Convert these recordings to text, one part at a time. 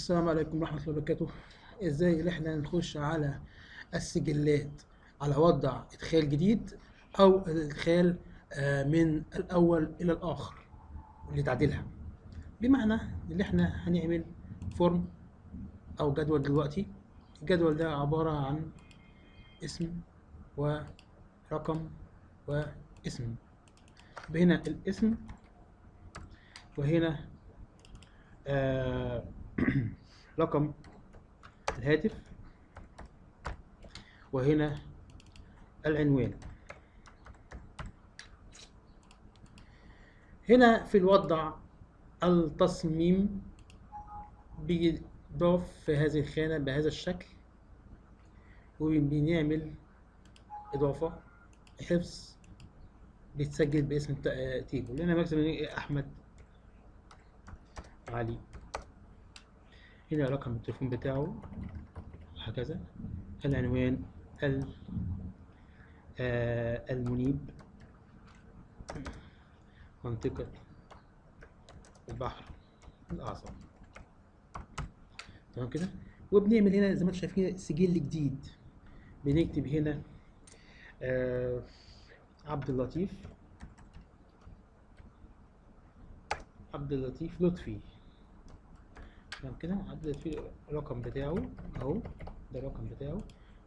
السلام عليكم ورحمة الله وبركاته. ازاي اللي احنا نخش على السجلات على وضع ادخال جديد او الادخال من الاول الى الاخر لتعديلها. بمعنى اللي احنا هنعمل فورم او جدول دلوقتي. الجدول ده عبارة عن اسم ورقم واسم. هنا الاسم وهنا رقم الهاتف وهنا العنوان. هنا في الوضع التصميم بيضاف في هذه الخانة بهذا الشكل، وبنعمل إضافة حفظ بيتسجل باسم تيبل. هنا مثلا أحمد علي، هنا رقم التليفون بتاعه وهكذا. العنوان المنيب، منطقة البحر الأعظم. تمام كده. وبنعمل هنا زي ما انتم شايفين سجل جديد. بنكتب هنا عبد اللطيف لطفي. تمام كده. عبد اللطيف الرقم بتاعه اهو، ده الرقم بتاعه،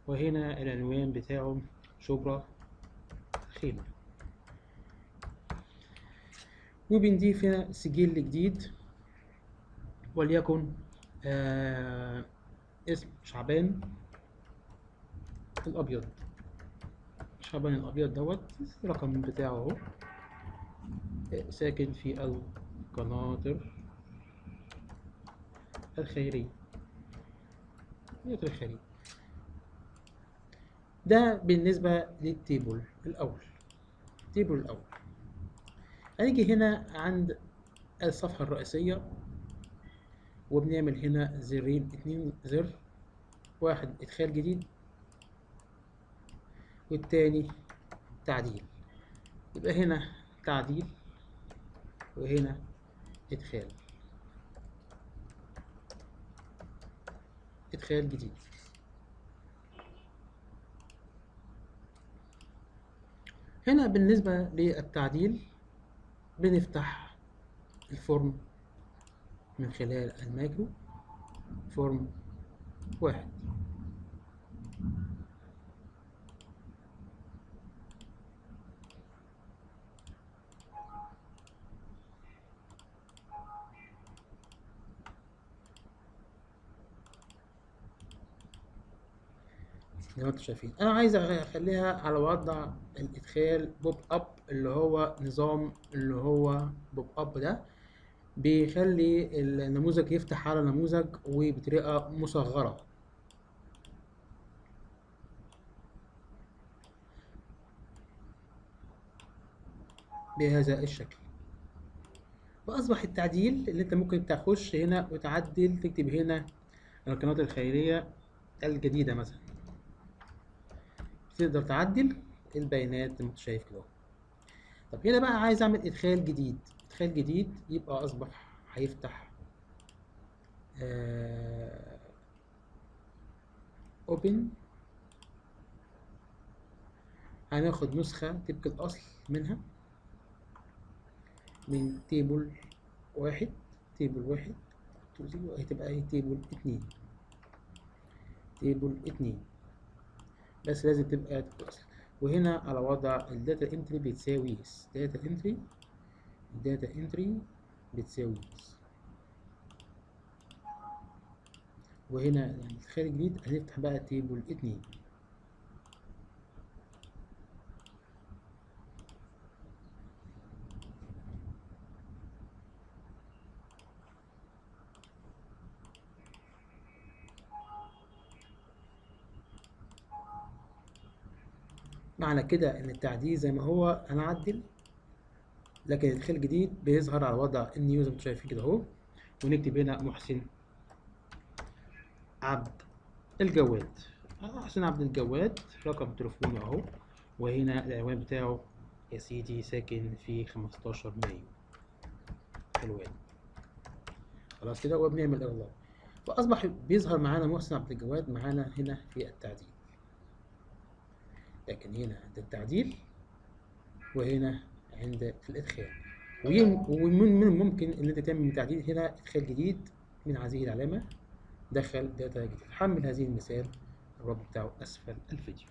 وهنا العنوان بتاعه شبرا خيمة. وبنضيف هنا سجل جديد وليكن اسم شعبان الأبيض. شعبان الأبيض دوت الرقم بتاعه اهو، ساكن في القناطر الخيرية. ده بالنسبة للتيبل الأول. هنيجي هنا عند الصفحة الرئيسية وبنعمل هنا زرين، 2 زر، واحد إدخال جديد والتاني تعديل. يبقى هنا تعديل وهنا إدخال جديد. هنا بالنسبة للتعديل بنفتح الفورم من خلال الماكرو فورم 1. زي ما انتم شايفين انا عايز اخليها على وضع الادخال بوب اب، اللي هو نظام اللي هو بوب اب ده بيخلي النموذج يفتح على نموذج وبطريقة مصغرة. بهذا الشكل. وأصبح التعديل اللي أنت ممكن تخش هنا وتعدل، تكتب هنا القناة الخيرية الجديدة مثلا، تقدر تعدل البيانات زي ما أنت شايف كده. طب هنا بقى عايز أعمل إدخال جديد، يبقى أصبح هيفتح اوبن. هناخد نسخة طبق الأصل منها من تيبل واحد، هتبقى ايه تيبل 2 بس لازم تبقى طبق الأصل. وهنا على وضع الداتا انتري بتساوي يس، داتا انتري بتساوي يس. وهنا الإدخال الجديد هنفتح بقى تيبل 2. معنى كده ان التعديل زي ما هو هنعدل، لكن الادخال الجديد بيظهر على وضع النيو زي ما انتم شايفين كده اهو. ونكتب هنا محسن عبد الجواد. رقم تليفونه اهو، وهنا العنوان بتاعه يا سيدي ساكن في 15 مايو حلوان. خلاص كده. وبنعمل اغلاق. وأصبح بيظهر معانا محسن عبد الجواد معانا هنا في التعديل، لكن هنا عند التعديل وهنا عند الإدخال. ومن الممكن إن أنت تعمل من تعديل هنا إدخال جديد من هذه العلامة، دخل داتا جديد. حمل هذه المثال الرابط بتاعه أسفل الفيديو.